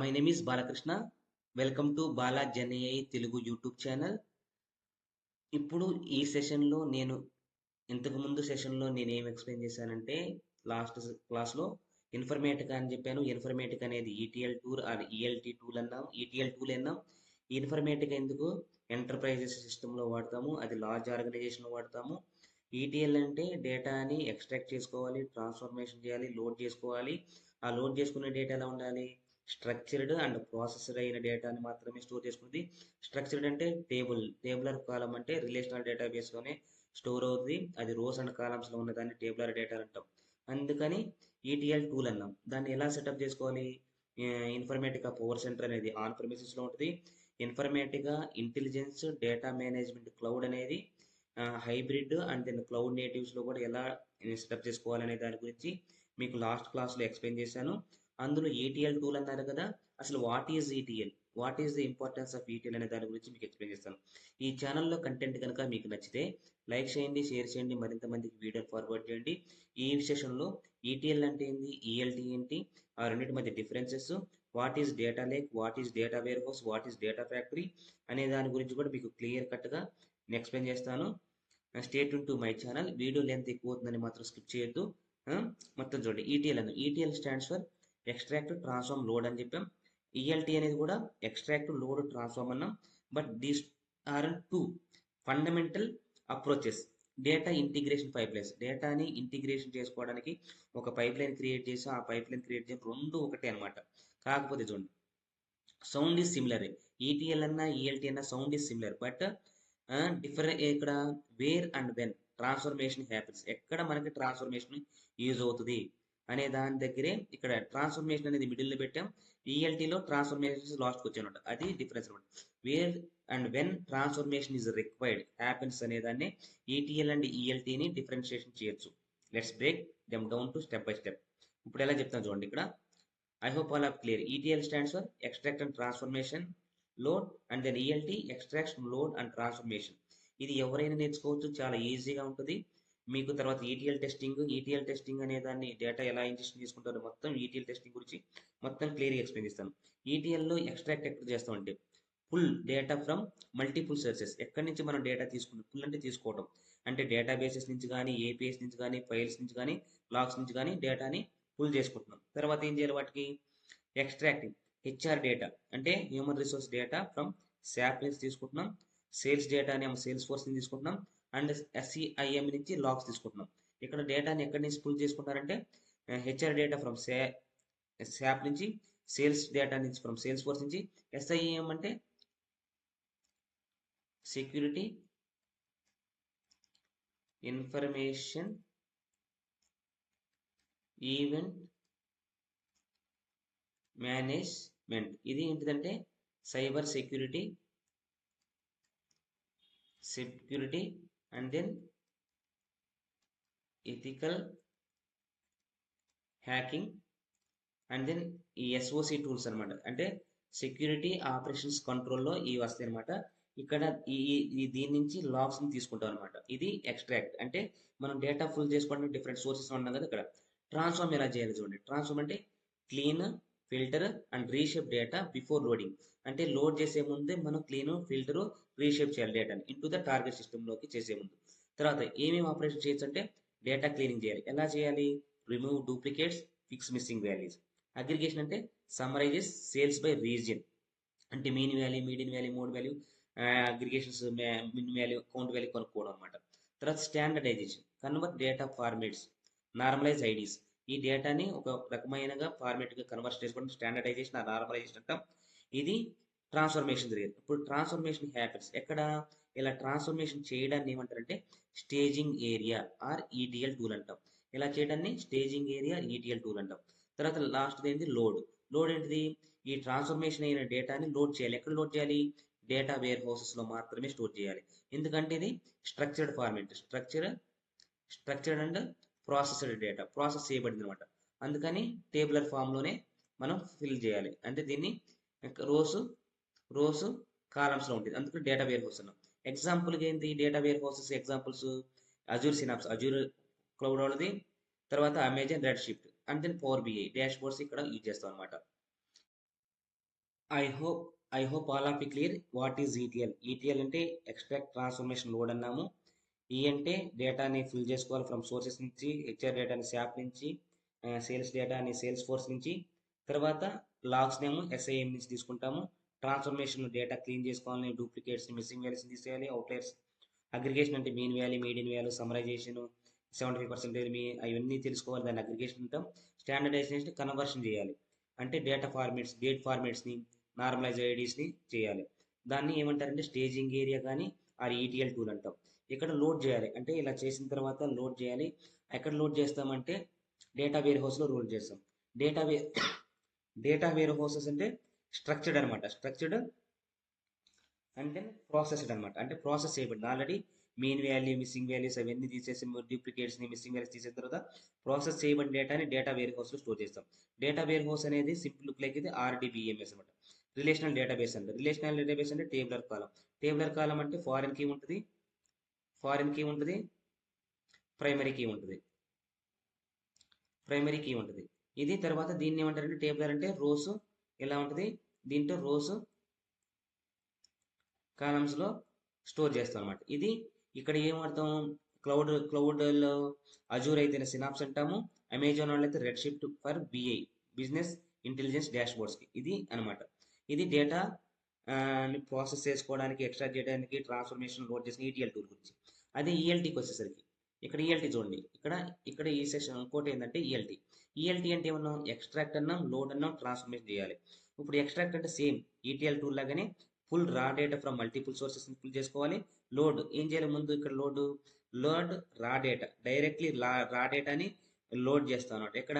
My name is Balakrishna. Welcome to Bala GenAI Telugu YouTube channel. ఇప్పుడు ఈ సెషన్లో నేను ఇంతకు ముందు సెషన్లో నేను ఏం ఎక్స్ప్లెయిన్ చేశానంటే లాస్ట్ క్లాస్లో ఇన్ఫర్మేటిక్ అని చెప్పాను. ఇన్ఫర్మేటిక్ అనేది ETL tool or ELT tool అన్నాం, ఈటీఎల్ టూల్ అన్నాం. ఈ ఇన్ఫర్మేటిక్ ఎందుకు ఎంటర్ప్రైజెస్ సిస్టంలో వాడతాము, అది లార్జ్ ఆర్గనైజేషన్లో వాడతాము. ఈటీఎల్ అంటే డేటాని ఎక్స్ట్రాక్ట్ చేసుకోవాలి, ట్రాన్స్ఫర్మేషన్ చేయాలి, లోడ్ చేసుకోవాలి. ఆ లోడ్ చేసుకునే డేటా ఎలా ఉండాలి? స్ట్రక్చర్డ్ అండ్ ప్రాసెస్డ్ అయిన డేటాని మాత్రమే స్టోర్ చేసుకుంది. స్ట్రక్చర్డ్ అంటే టేబులర్ కాలం అంటే రిలేషనల్ డేటాబేస్లోనే స్టోర్ అవుతుంది. అది రోస్ అండ్ కాలమ్స్లో ఉన్న దాన్ని టేబులర్ డేటా అంటాం. అందుకని ఈటీఎల్ టూల్ అన్నాం. దాన్ని ఎలా సెటప్ చేసుకోవాలి? ఇన్ఫర్మేటికా పవర్ సెంటర్ అనేది ఆన్ ప్రెమిసెస్లో ఉంటుంది. Informatica intelligence data management cloud అనేది హైబ్రిడ్ అండ్ దెన్ క్లౌడ్ నేటివ్స్లో కూడా ఎలా సెటప్ చేసుకోవాలనే దాని గురించి మీకు లాస్ట్ క్లాస్లో ఎక్స్ప్లెయిన్ చేశాను. అందులో ఈటీఎల్ టూల్ అన్నారు కదా, అసలు what is ETL, what is the importance of ETL అనే దాని గురించి మీకు ఎక్స్ప్లెయిన్ చేస్తాను. ఈ ఛానల్లో కంటెంట్ కనుక మీకు నచ్చితే లైక్ చేయండి, షేర్ చేయండి, మరింత మందికి వీడియో ఫార్వర్డ్ చేయండి. ఈ సెషన్లో ఈటీఎల్ అంటే ఏంటి, ఈఎల్టీ ఏంటి, ఆ రెండింటి మధ్య differences, what is data lake, what is data warehouse, what is data factory అనే దాని గురించి కూడా మీకు క్లియర్ కట్గా నేను ఎక్స్ప్లెయిన్ చేస్తాను. Stay tune to my channel. Video length ఎక్కువ అవుతుందని మాత్రం స్కిప్ చేయొద్దు. మొత్తం చూడండి. ఈటీఎల్ అని, ETL stands for extract transform load అని చెప్పాం. ఈఎల్టీ అనేది కూడా ఎక్స్ట్రాక్ట్ లోడ్ ట్రాన్స్ఫార్మ్ అన్నాం. But these are two fundamental approaches. Data integration pipelines, డేటాని ఇంటిగ్రేషన్ చేసుకోవడానికి ఒక పైప్ లైన్ క్రియేట్ చేసి ఆ పైప్ లైన్ క్రియేట్ చేసి రెండు ఒకటే అనమాట. కాకపోతే చూడండి, సౌండ్ ఈజ్ సిమిలర్. ఈటీఎల్ అన్నా ఈఎల్టీ అన్నా sound is similar, but different ఇక్కడ where and when transformation happens, ఎక్కడ మనకి ట్రాన్స్ఫర్మేషన్ యూజ్ అవుతుంది అనే దాని దగ్గరే ఇక్కడ ట్రాన్స్ఫర్మేషన్ అనేది మిడిల్లో పెట్టాం. ఈఎల్టీలో ట్రాన్స్ఫర్మేషన్ లాస్ట్కి వచ్చానమాట. అది డిఫరెన్స్ అనమాట. Where and when transformation is required happens అనే దాన్ని ఈటీఎల్ అండ్ ఈఎల్టీని డిఫరెన్షియేషన్ చేయొచ్చు. Let's break them down to step by step. ఇప్పుడు ఎలా చెప్తాను చూడండి. ఇక్కడ I hope all are clear. ETL stands for extract and transformation load, and then ELT extraction load and transformation. ఇది ఎవరైనా నేర్చుకోవచ్చు, చాలా ఈజీగా ఉంటుంది మీకు. తర్వాత ఈటీఎల్ టెస్టింగ్ అనే దాన్ని డేటా ఎలా ఇంజెక్షన్ చేసుకుంటారో మొత్తం ఈటీఎల్ టెస్టింగ్ గురించి మొత్తం క్లియర్గా ఎక్స్ప్లెయిన్ చేస్తాను. ఈటీఎల్లో ఎక్స్ట్రాక్ట్ ఎక్కడ చేస్తామంటే pull data from multiple sources. ఎక్కడి నుంచి మనం డేటా తీసుకుంటాం, పుల్ అంటే తీసుకోవడం అంటే డేటాబేసెస్ నుంచి కానీ, ఏపీఎస్ నుంచి కానీ, ఫైల్స్ నుంచి కానీ, లాగ్స్ నుంచి కానీ డేటాని పుల్ చేసుకుంటున్నాం. తర్వాత ఏం చేయాలి? వాటికి ఎక్స్ట్రాక్టింగ్ హెచ్ఆర్ డేటా అంటే human resource data from SAP నుంచి తీసుకుంటున్నాం. సేల్స్ డేటా అని సేల్స్ ఫోర్స్ నుంచి తీసుకుంటున్నాం. అండ్ ఎస్సిఐఎం నుంచి లాగ్స్ తీసుకుంటున్నాం. ఇక్కడ డేటాని ఎక్కడి నుంచి పుల్ చేసుకుంటారంటే హెచ్ఆర్ డేటా ఫ్రమ్ శాప్ నుంచి, సేల్స్ డేటా నుంచి ఫ్రమ్ సేల్స్ ఫోర్స్ నుంచి, ఎస్ఐఎం అంటే సెక్యూరిటీ ఇన్ఫర్మేషన్ ఈవెంట్ మేనేజ్మెంట్. ఇది ఏంటిదంటే cyber security and then ethical hacking and then ఈ ఎస్ఓసి టూల్స్ అనమాట. అంటే సెక్యూరిటీ ఆపరేషన్స్ కంట్రోల్లో ఇవి వస్తాయి అనమాట. ఇక్కడ దీని నుంచి లాగ్స్ ని తీసుకుంటాం అనమాట. ఇది ఎక్స్ట్రాక్ట్ అంటే మనం డేటా ఫుల్ చేసుకోవడానికి డిఫరెంట్ సోర్సెస్ ఉన్నాం కదా. ఇక్కడ ట్రాన్స్ఫార్మ్ ఎలా చేయాలి చూడండి. ట్రాన్స్ఫార్మ్ అంటే clean, filter and reshape data before loading. అంటే లోడ్ చేసే ముందే మనం క్లీన్, ఫిల్టర్, రీషేప్ చేయాలి డేటాని ఇంటూ ద టార్గెట్ సిస్టంలోకి చేసే ముందు. తర్వాత ఏమేమి ఆపరేషన్ చేయొచ్చు అంటే డేటా క్లీనింగ్ చేయాలి. ఎలా చేయాలి? Remove duplicates, fix missing values. Aggregation అంటే సమ్మరైజెస్ సేల్స్ బై రీజియన్ అంటే mean value, median value, mode value, aggregations, min value, count value కనుక్కోవడం అనమాట. తర్వాత standardisation convert data formats, normalise IDs. ఈ డేటాని ఒక రకమైనగా ఫార్మేట్గా కన్వర్ట్ చేసుకోవడం స్టాండర్డైజేషన్, నార్మలైజేషన్ అంటాం. ఇది ట్రాన్స్ఫర్మేషన్ జరిగేది. ఇప్పుడు ట్రాన్స్ఫర్మేషన్ హ్యాపెన్స్ ఎక్కడ? ఇలా ట్రాన్స్ఫర్మేషన్ చేయడాన్ని ఏమంటారంటే staging area or ETL tool అంటాం. ఇలా చేయడాన్ని స్టేజింగ్ ఏరియా ఈటీఎల్ టూల్ అంటాం. తర్వాత లాస్ట్ ఏంటి? లోడ్ ఏంటిది? ఈ ట్రాన్స్ఫర్మేషన్ అయిన డేటాని లోడ్ చేయాలి. ఎక్కడ లోడ్ చేయాలి? డేటా వేర్ హౌసెస్లో మాత్రమే స్టోర్ చేయాలి. ఎందుకంటే ఇది structured format, structured and processed data, process చేయబడింది అనమాట. అందుకని టేబులర్ ఫామ్లోనే మనం ఫిల్ చేయాలి. అంటే దీన్ని రోస్ కాలమ్స్లో ఉంటుంది. అందుకని డేటా వేర్ హౌస్ అన్నాం. ఎగ్జాంపుల్గా ఏంటి data warehouses examples? Azure Synapse, Azure cloud వాళ్ళది. తర్వాత Amazon Redshift and then Power BI dashboards ఇక్కడ యూజ్ చేస్తాం అనమాట. I hope I hope all of clear what is ETL. ETL అంటే extract transformation load అన్నాము. ఈ అంటే డేటాని ఫిల్ చేసుకోవాలి ఫ్రమ్ సోర్సెస్ నుంచి, హెచ్ఆర్ డేటాని శాప్ నుంచి, సేల్స్ డేటాని సేల్స్ ఫోర్స్ నుంచి, తర్వాత లాగ్స్ నేమో ఎస్ఐఎం నుంచి తీసుకుంటాము. ట్రాన్స్ఫర్మేషన్ డేటా క్లీన్ చేసుకోవాలి, డూప్లికేట్స్ మిస్సింగ్ వాల్యూస్ తీసేయాలి, అవుట్లైర్స్ అగ్రిగేషన్ అంటే mean value, median value, summarisation, 75% మీ అవన్నీ తెలుసుకోవాలి, దాన్ని అగ్రిగేషన్ అంటాం. స్టాండర్డైజేషన్ కన్వర్షన్ చేయాలి, అంటే డేటా ఫార్మేట్స్, డేట్ ఫార్మేట్స్ని, నార్మలైజ్ ఐడీస్ని చేయాలి. దాన్ని ఏమంటారంటే స్టేజింగ్ ఏరియా కానీ ఆర్ ఈటీఎల్ టూల్ అంటాం. ఇక్కడ లోడ్ చేయాలి, అంటే ఇలా చేసిన తర్వాత లోడ్ చేయాలి. ఎక్కడ లోడ్ చేస్తామంటే డేటా వేర్ హౌస్లో లోడ్ చేస్తాం. డేటా వే డేటా వేర్ హౌసెస్ అంటే స్ట్రక్చర్డ్ అనమాట. స్ట్రక్చర్డ్ అంటే ప్రాసెస్డ్ అనమాట, అంటే ప్రాసెస్ చేయబడింది already. Main value, missing values అవన్నీ తీసేసి, డూప్లికేట్స్ని, మిస్సింగ్ వాల్యూస్ తీసిన తర్వాత ప్రాసెస్ చేయబడిన డేటాని డేటా వేర్ హౌస్లో స్టోర్ చేస్తాం. డేటా వేర్ హౌస్ అనేది సింపుల్ లుక్ లైక్ ఇది ఆర్డీబీఎంఎస్ అనమాట. రిలేషనల్ డేటాబేస్ అంటే, రిలేషనల్ డేటాబేస్ అంటే టేబులర్ కాలం. టేబులర్ కాలం అంటే ఫారిన్ కీ ఉంటుంది, ప్రైమరీ కీ ఉంటుంది, ప్రైమరీ కీ ఉంటుంది. ఇది తర్వాత దీన్ని ఏమంటారంటే టేబులర్ అంటే రోస్ ఇలా ఉంటుంది. దీంట్లో రోస్ కాలమ్స్లో స్టోర్ చేస్తాం అనమాట. ఇది ఇక్కడ ఏం వాడతాం, క్లౌడ్లో అజూర్ అయితే సినాప్స్ అంటాము, అమెజాన్ వాళ్ళు అయితే red shift for BI, business intelligence డాష్బోర్డ్స్కి. ఇది అనమాట. ఇది డేటా ప్రాసెస్ చేసుకోవడానికి, ఎక్స్ట్రాక్ట్ చేయడానికి, ట్రాన్స్ఫర్మేషన్ లోడ్ చేసిన ఈటీఎల్ టూల్ గురించి. అదే ఈఎల్టీకి వచ్చేసరికి ఇక్కడ ఈఎల్టీ చూడండి. ఇక్కడ ఇక్కడ ఈ సెషన్ ఇంకోటి ఏంటంటే ఈఎల్టీ. ఈఎల్టీ అంటే ఏమన్నాం, ఎక్స్ట్రాక్ట్ అన్నాం, లోడ్ అన్నాం, ట్రాన్స్ఫర్మేషన్ చేయాలి. ఇప్పుడు ఎక్స్ట్రాక్ట్ అంటే సేమ్ ఈటీఎల్ టూల్ లాగానే ఫుల్ రా data from multiple sources full చేసుకోవాలి. లోడ్ ఏం చేయాలి, ముందు ఇక్కడ లోడ్ రా డేటా డైరెక్ట్లీ రా డేటాని లోడ్ చేస్తాం అనమాట. ఇక్కడ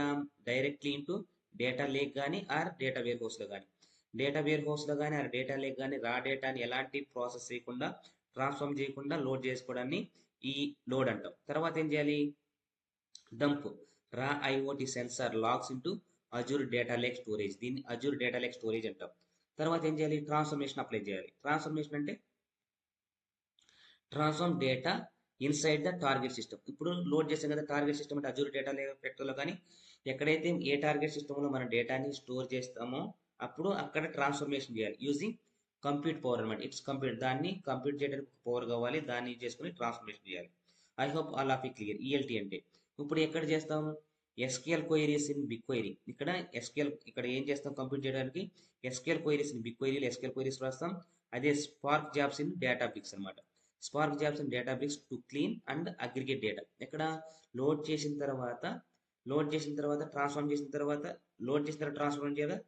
డైరెక్ట్లీ ఇంటూ డేటా లేక్ కానీ ఆర్ డేటా వేర్ హౌస్లో కానీ, డేటా వేర్ హౌస్లో కానీ ఆర్ డేటా లేక్ కానీ రా డేటాని ఎలాంటి ప్రాసెస్ చేయకుండా, ట్రాన్స్ఫార్మ్ చేయకుండా లోడ్ చేసుకోవడాన్ని ఈ లోడ్ అంటాం. తర్వాత ఏం చేయాలి, dump raw IoT sensor logs into Azure data lake storage, దీన్ని అజూర్ డేటా లేక్ స్టోరేజ్ అంటాం. తర్వాత ఏం చేయాలి, ట్రాన్స్ఫర్మేషన్ అప్లై చేయాలి. ట్రాన్స్ఫర్మేషన్ అంటే transform data inside the target system. ఇప్పుడు లోడ్ చేసాం కదా టార్గెట్ సిస్టమ్ అంటే అజూర్ డేటా ఫ్యాక్టరీలో కానీ, ఎక్కడైతే ఏ టార్గెట్ సిస్టంలో మన డేటాని స్టోర్ చేస్తామో అప్పుడు అక్కడ ట్రాన్స్ఫర్మేషన్ చేయాలి యూజింగ్ కంప్యూట్ పవర్ అనమాట. ఇట్స్ కంప్యూట్, దాన్ని కంప్యూట్ చేయడానికి పవర్ కావాలి, దాన్ని యూజ్ చేసుకుని ట్రాన్స్ఫర్మేషన్ చేయాలి. ఐ హోప్ ఆల్ ఆఫ్ ఈ క్లియర్. ఈఎల్టీ అంటే ఇప్పుడు ఎక్కడ చేస్తాము, SQL queries in BigQuery. ఇక్కడ ఎస్క్యూఎల్ ఇక్కడ ఏం చేస్తాం, కంప్యూట్ చేయడానికి ఎస్క్యూఎల్ క్వైరీస్ ఇన్ బిగ్ క్వైరీలో ఎస్క్యూఎల్ క్వైరీస్ రాస్తాం. అదే స్పార్క్ జాబ్స్ ఇన్ డేటాబ్రిక్స్ అనమాట. Spark jobs in Databricks to clean and aggregate data. ఇక్కడ లోడ్ చేసిన తర్వాత ట్రాన్స్ఫార్మ్ చేసిన తర్వాత, లోడ్ చేసిన తర్వాత ట్రాన్స్ఫార్మ్ చేయాలి.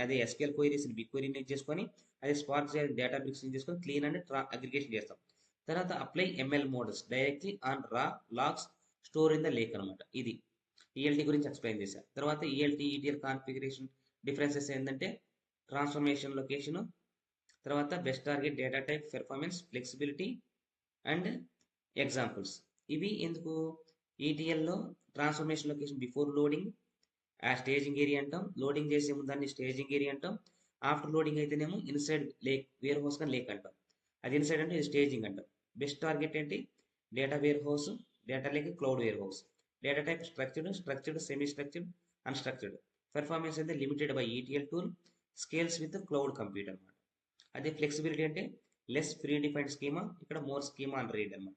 అదే ఎస్క్యూఎల్ క్వైరీస్ బిగ్ క్వైరీని చేసుకొని, అదే స్పార్క్ డేటాబ్రిక్స్ చేసుకొని క్లీన్ అండ్ అగ్రిగేషన్ చేస్తాం. తర్వాత apply ML models directly on raw logs store in the lake అనమాట. ఇది ఈఎల్టీ గురించి ఎక్స్ప్లెయిన్ చేశాను. తర్వాత ఈఎల్టీ ఈటీఎల్ కాన్ఫిగరేషన్ డిఫరెన్సెస్ ఏంటంటే ట్రాన్స్ఫర్మేషన్ లొకేషన్, తర్వాత best target, data type, performance, flexibility and examples. ఇవి ఎందుకు, ఈటీఎల్లో ట్రాన్స్ఫర్మేషన్ లొకేషన్ బిఫోర్ లోడింగ్ ఆ స్టేజింగ్ ఏరియా అంటాం, లోడింగ్ చేసే ముందు దాన్ని స్టేజింగ్ ఏరియా అంటాం, ఆఫ్టర్ లోడింగ్ అయితేనేమో ఇన్సైడ్ లేక్ వేర్ హౌస్ కానీ లేక్ అంటాం. అది ఇన్సైడ్ అంటే ఇది స్టేజింగ్ అంటాం. బెస్ట్ టార్గెట్ ఏంటి, data warehouse, data lake, cloud warehouse. Data type structured, semi structured, unstructured. Performance అయితే limited by ETL tool, scales with cloud compute అనమాట. అదే ఫ్లెక్సిబిలిటీ అంటే లెస్ ప్రీ డిఫైన్డ్ స్కీమా, ఇక్కడ more schema and read అనమాట.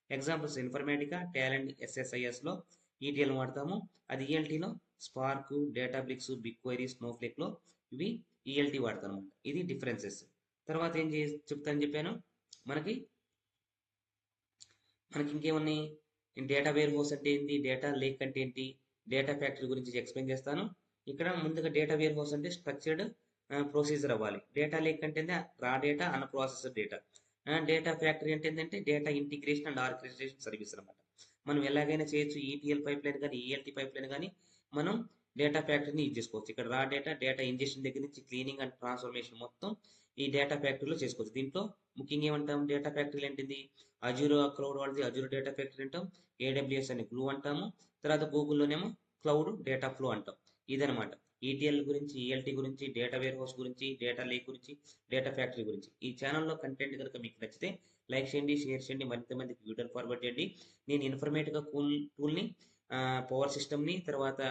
Examples Informatica, Talend, ఎస్ఎస్ఐఎస్లో ETL వాడతాము. అది ఈఎల్టీలో స్పార్క్, డేటాబ్రిక్స్, బిగ్ క్వైరీ, స్నోఫ్లేక్లో ఇవి ఈఎల్టీ వాడతాం అనమాట. ఇది డిఫరెన్సెస్. తర్వాత ఏం చెప్తానని చెప్పాను, మనకి ఇంకేమున్నాయి, డేటా వేర్ హౌస్ అంటే ఏంటి, డేటా లేక్ అంటే ఏంటి, డేటా ఫ్యాక్టరీ గురించి ఎక్స్ప్లెయిన్ చేస్తాను. ఇక్కడ ముందుగా డేటా వేర్ హౌస్ అంటే స్ట్రక్చర్డ్ ప్రొసీజర్ అవ్వాలి. డేటా లేక్ అంటే రా డేటా అన్ ప్రాసెసర్ డేటా. డేటా ఫ్యాక్టరీ అంటే ఏంటంటే data integration and orchestration service అనమాట. మనం ఎలాగైనా చేయొచ్చు, ఈటీఎల్ పైప్ లైన్ కానీ ఈఎల్టీ పైప్ లైన్ కానీ మనం డేటా ఫ్యాక్టరీని యూజ్ చేసుకోవచ్చు. ఇక్కడ రా డేటా ఇంజెక్షన్ దగ్గర నుంచి క్లీనింగ్ అండ్ ట్రాన్స్ఫర్మేషన్ మొత్తం ఈ డేటా ఫ్యాక్టరీలో చేసుకోవచ్చు. దీంట్లో ముఖ్యంగా ఏమంటాం, డేటా ఫ్యాక్టరీలు ఏంటిది, అజూర్ క్లౌడ్ వాడితే అజూర్ డేటా ఫ్యాక్టరీ అంటాం, ఏడబ్ల్యూఎస్ అని గ్లూ అంటాము, తర్వాత గూగుల్లోనేమో క్లౌడ్ డేటా ఫ్లో అంటాం. ఇదనమాట ఈటీఎల్ గురించి, ఈఎల్టీ గురించి, డేటా వేర్ హౌస్ గురించి, డేటా లేక్ గురించి, డేటా ఫ్యాక్టరీ గురించి. ఈ ఛానల్లో కంటెంట్ కనుక మీకు నచ్చితే లైక్ చేయండి, షేర్ చేయండి, మరింత మందికి వీడియోని ఫార్వర్డ్ చేయండి. నేను ఇన్ఫర్మేటివ్గా టూల్ని, పవర్ సిస్టమ్ని, తర్వాత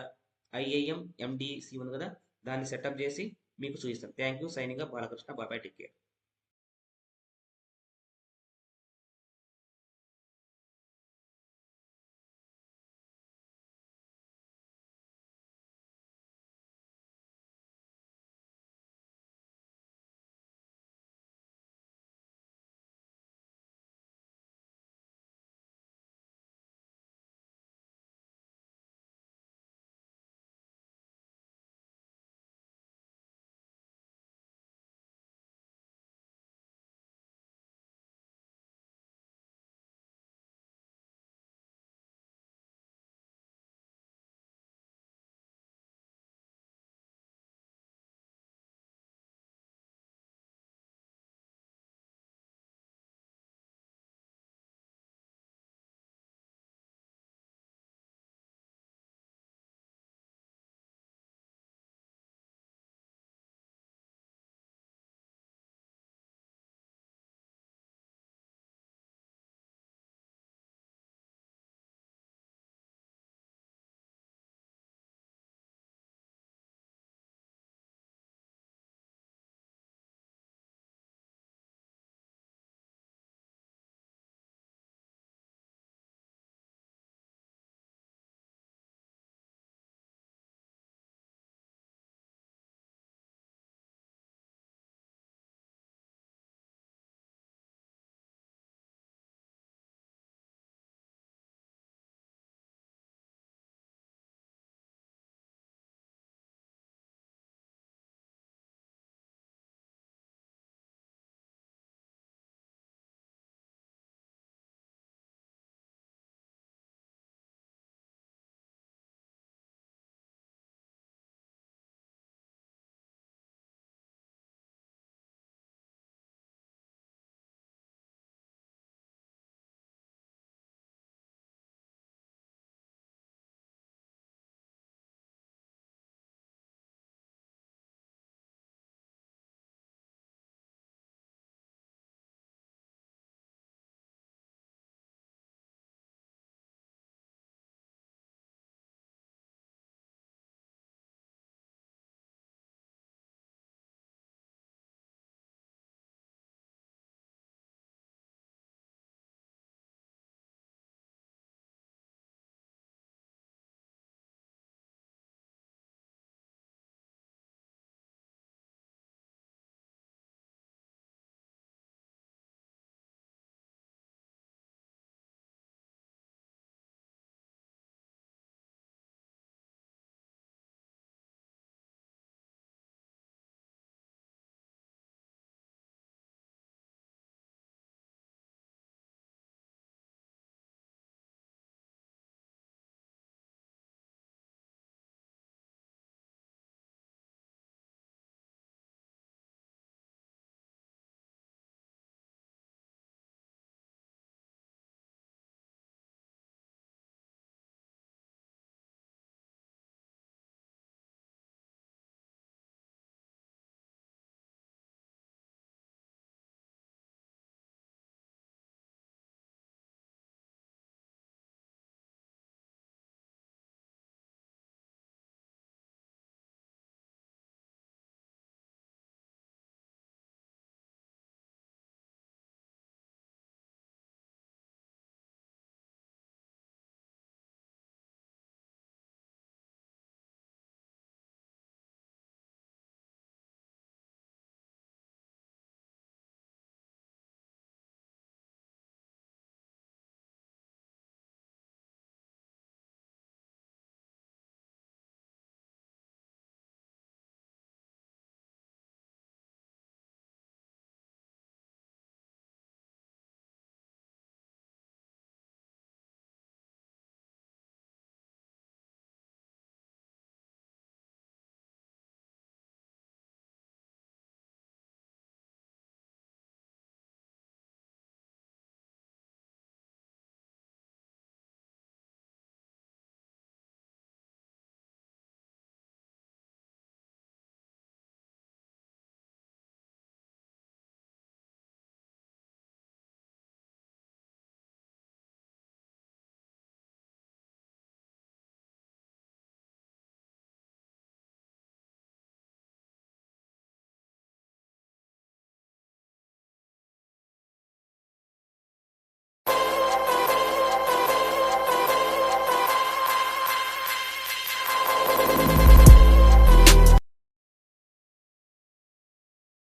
ఐఐఎం ఎండిసి ఉంది కదా దాన్ని సెటప్ చేసి మీకు చూపిస్తాను. Thank you. Signing off Balakrishna. బాబాయ్. Take care.